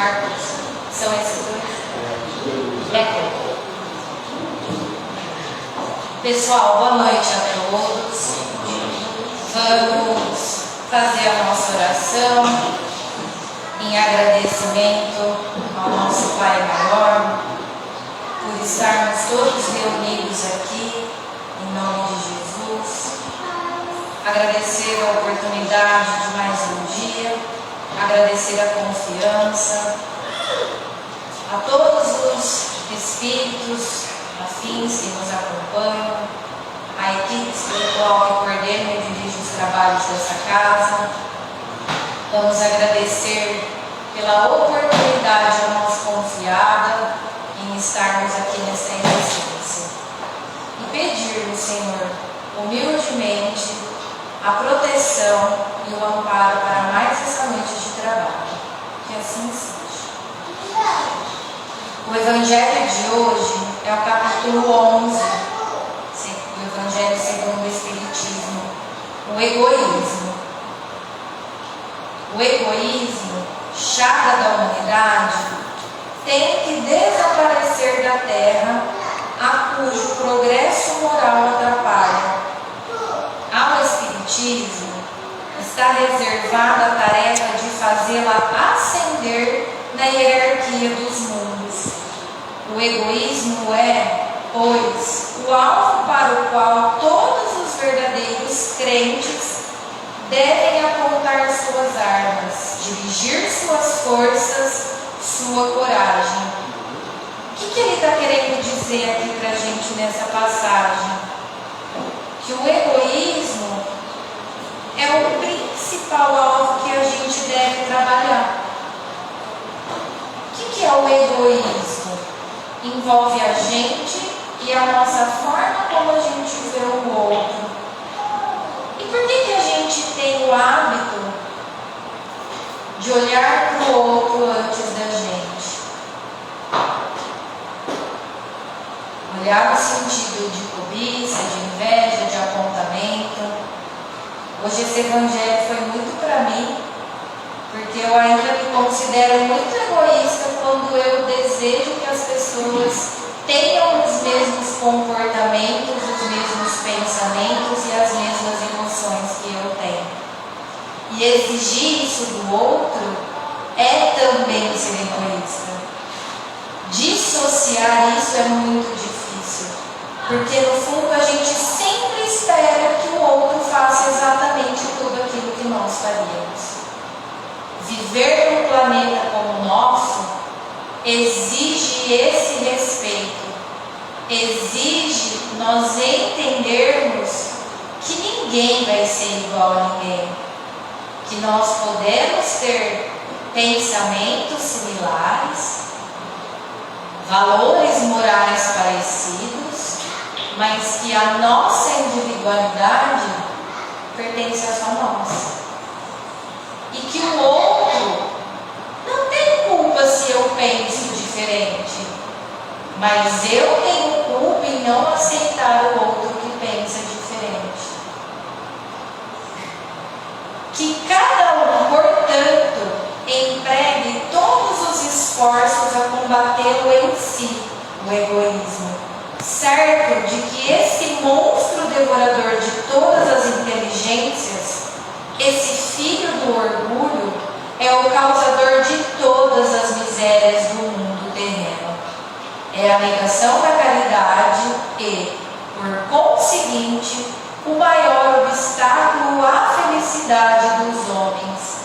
Marcos. São esses dois? Pessoal, boa noite a todos. Vamos fazer a nossa oração em agradecimento ao nosso Pai Maior por estarmos todos reunidos aqui em nome de Jesus. Agradecer a oportunidade de mais um dia, agradecer a confiança, a todos os espíritos afins que nos acompanham, a equipe espiritual que coordena e dirige os trabalhos dessa casa. Vamos agradecer pela oportunidade a nós confiada em estarmos aqui nesta existência e pedir ao Senhor humildemente a proteção e o amparo para mais essa noite de trabalho. Que assim seja. O Evangelho de hoje é o capítulo 11 do Evangelho segundo o Espiritismo, o egoísmo. O egoísmo, chaga da humanidade, tem que desaparecer da terra, a cujo progresso moral atrapalha. Ao Espiritismo está reservada a tarefa de fazê-la ascender na hierarquia dos mundos. O egoísmo é, pois, o alvo para o qual todos os verdadeiros crentes devem apontar suas armas, dirigir suas forças, sua coragem. O que ele está querendo dizer aqui para a gente nessa passagem? Que o egoísmo é o principal alvo que a gente deve trabalhar. O que é o egoísmo? Envolve a gente e a nossa forma como a gente vê o outro. E por que a gente tem o hábito de olhar para o outro antes da gente? Olhar no sentido de cobiça, de inveja, de apontamento. Hoje esse evangelho foi muito para mim, porque eu ainda me considero muito egoísta quando eu desejo que as pessoas tenham os mesmos comportamentos, os mesmos pensamentos e as mesmas emoções que eu tenho. E exigir isso do outro é também ser egoísta. Dissociar isso é muito difícil, porque no fundo a gente sempre espera que o outro faça exatamente tudo aquilo que nós faríamos. Viver num planeta como o nosso exige esse respeito, exige nós entendermos que ninguém vai ser igual a ninguém, que nós podemos ter pensamentos similares, valores morais parecidos, mas que a nossa individualidade pertence a só nós. E que o outro não tem culpa se eu penso diferente, mas eu tenho culpa em não aceitar o outro que pensa diferente. Que cada um, portanto, empregue todos os esforços a combatê-lo em si, o egoísmo, certo de que esse monstro devorador de todas as inteligências, esse filho do orgulho, é o causador de todas as misérias do mundo terreno. É a negação da caridade e, por conseguinte, o maior obstáculo à felicidade dos homens.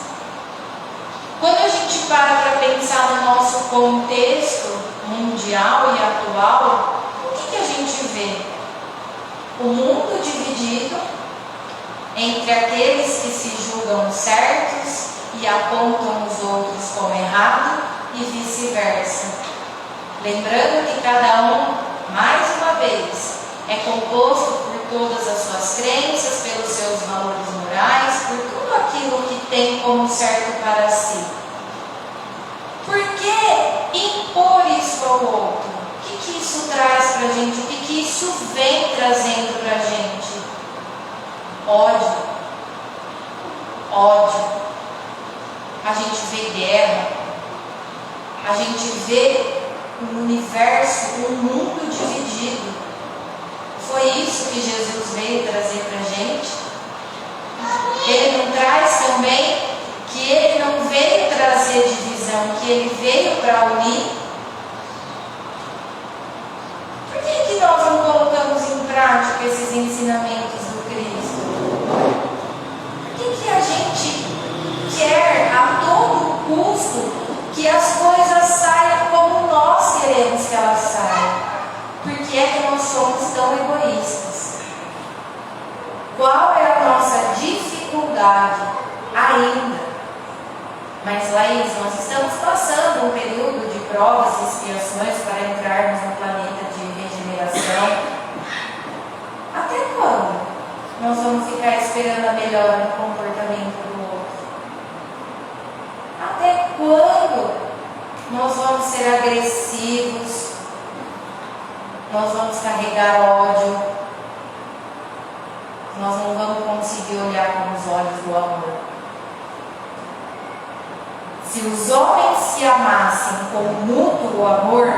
Quando a gente para pensar no nosso contexto mundial e atual, o que a gente vê? O mundo dividido entre aqueles que se julgam certos e apontam os outros como errado e vice-versa. Lembrando que cada um, mais uma vez, é composto por todas as suas crenças, pelos seus valores morais, por tudo aquilo que tem como certo para si. Por que impor isso ao outro? O que isso traz para a gente? O que isso vem trazendo para a gente? Ódio. Ódio. A gente vê guerra. a gente vê um universo, um mundo dividido. Foi isso que Jesus veio trazer para a gente. Ele não traz também que ele não veio trazer divisão, que ele veio para unir. Por que nós não colocamos em prática esses ensinamentos do Cristo? Por que a gente quer a todo custo que as coisas saiam como nós queremos que elas saiam? Por que é que nós somos tão egoístas? Qual é a nossa dificuldade ainda? Mas, Laís, nós estamos passando um período de provas e expiações para entrarmos no planeta de regeneração. Até quando nós vamos ficar esperando a melhora no comportamento do outro? Até quando nós vamos ser agressivos? Nós vamos carregar ódio? Nós não vamos conseguir olhar com os olhos do amor. Se os homens se amassem com mútuo amor,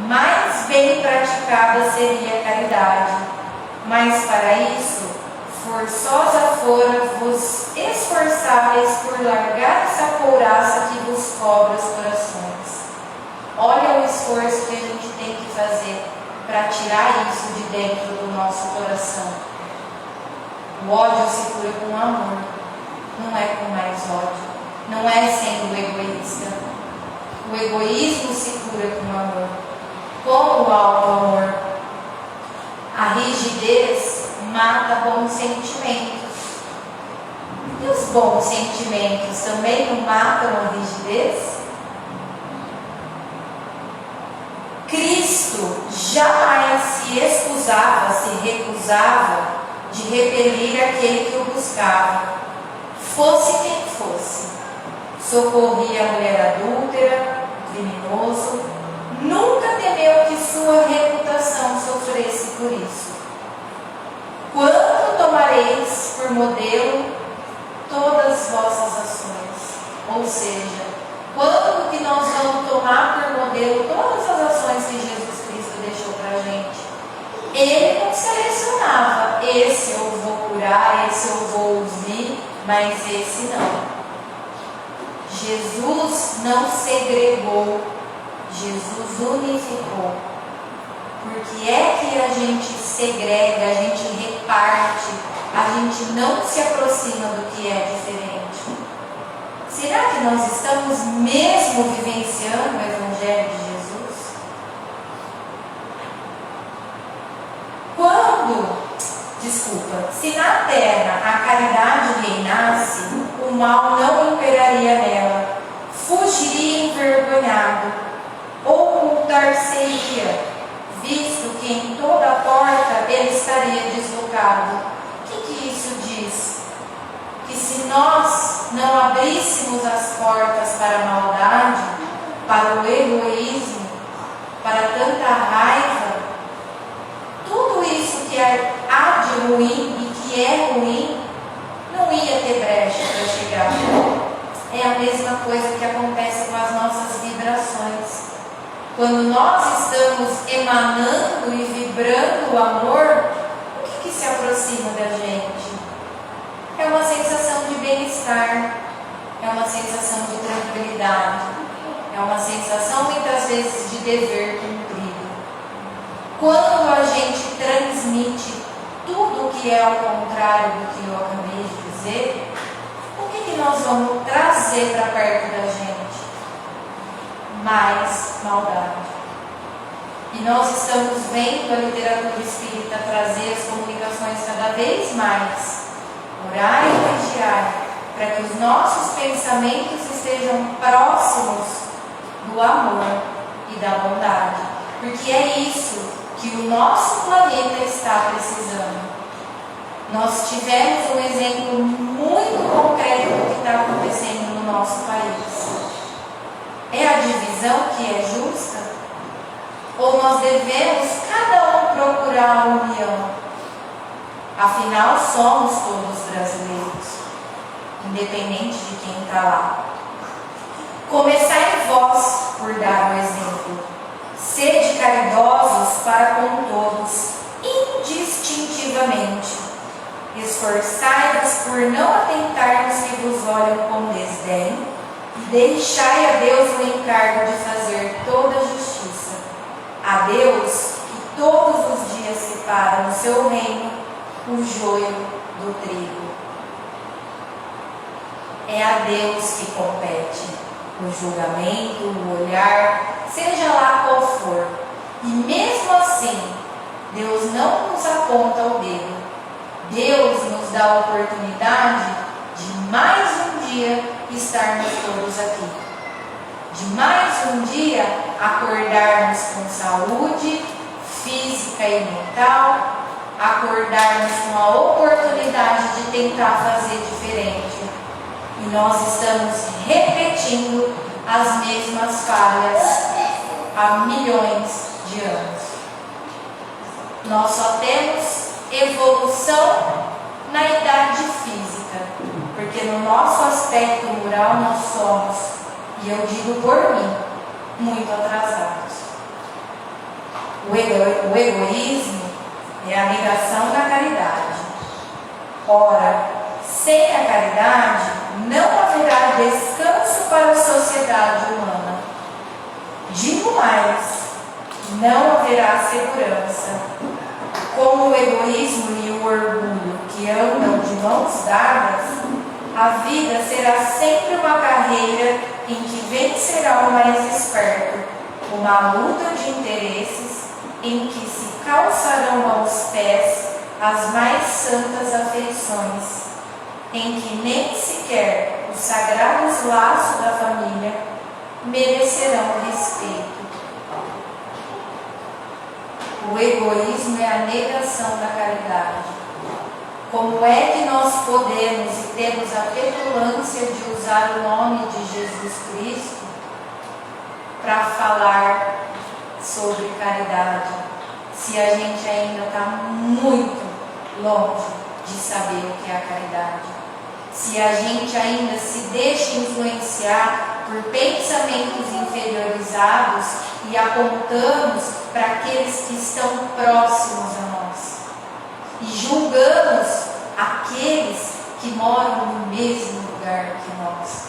mais bem praticada seria a caridade. Mas para isso, forçosa fora vos esforçáveis por largar essa couraça que vos cobra os corações. Olha o esforço que a gente tem que fazer para tirar isso de dentro do nosso coração. O ódio se cura com amor, não é com mais ódio, não é sendo egoísta. O egoísmo se cura com amor, com o alto amor. A rigidez mata bons sentimentos. E os bons sentimentos também não matam a rigidez? Cristo jamais se excusava, se recusava de repelir aquele que o buscava, fosse quem fosse. Socorria a mulher adúltera, criminoso, nunca temeu que sua reputação sofresse por isso. Quando tomareis por modelo todas vossas ações? Ou seja, quando que nós vamos tomar por modelo todas as ações que Jesus Cristo deixou para a gente? Ele não selecionava, esse eu vou curar, esse eu vou ouvir, mas esse não. Jesus não segregou, Jesus unificou. Por que é que a gente segrega, a gente reparte, a gente não se aproxima do que é diferente? Será que nós estamos mesmo vivenciando o Evangelho de Jesus? Se na terra a caridade reinasse, o mal não imperaria nela, fugiria envergonhado, ocultar-se-ia, visto que em toda a porta ele estaria deslocado. O que isso diz? Que se nós não abríssemos as portas para a maldade, para o egoísmo, para tanta raiva, tudo isso que há de ruim e que é ruim, não ia ter brecha para chegar. É a mesma coisa que acontece com as nossas vibrações. Quando nós estamos emanando e vibrando o amor, o que se aproxima da gente? É uma sensação de bem-estar, é uma sensação de tranquilidade, é uma sensação muitas vezes de dever cumprido. Quando a gente transmite tudo o que é ao contrário do que eu acabei de dizer, o que nós vamos trazer para perto da gente? Mais maldade. E nós estamos vendo a literatura espírita trazer as comunicações cada vez mais. Orai e vigiai, para que os nossos pensamentos estejam próximos do amor e da bondade. Porque é isso que o nosso planeta está precisando. Nós tivemos um exemplo muito concreto do que está acontecendo no nosso país. É a divisão que é justa? Ou nós devemos cada um procurar a união? Afinal, somos todos brasileiros, independente de quem está lá. Começai vós por dar Esforçai-vos por não atentar nos que vos olham com desdém, e deixai a Deus o encargo de fazer toda a justiça. A Deus que todos os dias separa no seu reino o joio do trigo. É a Deus que compete o julgamento, o olhar, seja lá qual for. E mesmo assim, Deus não nos aponta o dedo. Deus nos dá a oportunidade de mais um dia estarmos todos aqui. De mais um dia acordarmos com saúde física e mental, acordarmos com a oportunidade de tentar fazer diferente. E nós estamos repetindo as mesmas falhas há milhões de anos. Nós só temos evolução na idade física, porque no nosso aspecto moral nós somos, e eu digo por mim, muito atrasados. O egoísmo é a negação da caridade. Ora, sem a caridade não haverá descanso para a sociedade humana. Digo mais, não haverá segurança. Como o egoísmo e o orgulho que andam de mãos dadas, a vida será sempre uma carreira em que vencerá o mais esperto, uma luta de interesses em que se calçarão aos pés as mais santas afeições, em que nem sequer os sagrados laços da família merecerão respeito. O egoísmo é a negação da caridade. Como é que nós podemos e temos a petulância de usar o nome de Jesus Cristo para falar sobre caridade, se a gente ainda está muito longe de saber o que é a caridade? Se a gente ainda se deixa influenciar por pensamentos inferiorizados e apontamos para aqueles que estão próximos a nós e julgamos aqueles que moram no mesmo lugar que nós.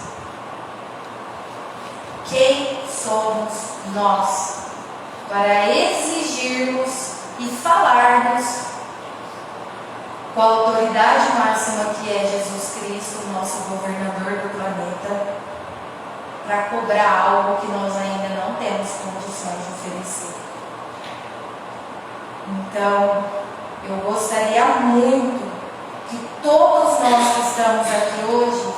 Quem somos nós para exigirmos e falarmos com a autoridade máxima que é Jesus Cristo, nosso governador do planeta, para cobrar algo que nós ainda não temos condições de oferecer? Então, eu gostaria muito que todos nós que estamos aqui hoje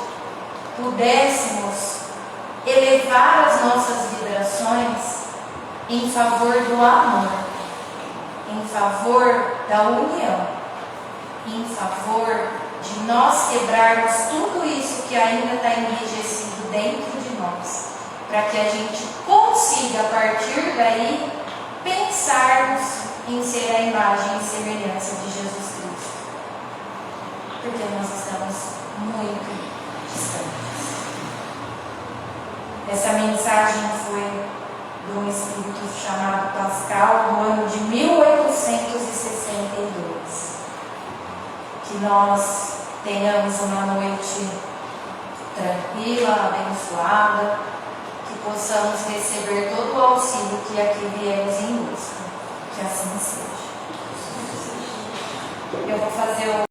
pudéssemos elevar as nossas vibrações em favor do amor, em favor da união, em favor de nós quebrarmos tudo isso que ainda está enrijecido dentro de nós, para que a gente consiga, a partir daí, pensarmos em ser a imagem e semelhança de Jesus Cristo. Porque nós estamos muito distantes. Essa mensagem foi de um espírito chamado Pascal, no ano de 1862. Que nós tenhamos uma noite tranquila, abençoada, que possamos receber todo o auxílio que aqui viemos em busca. Que assim seja. Eu vou fazer o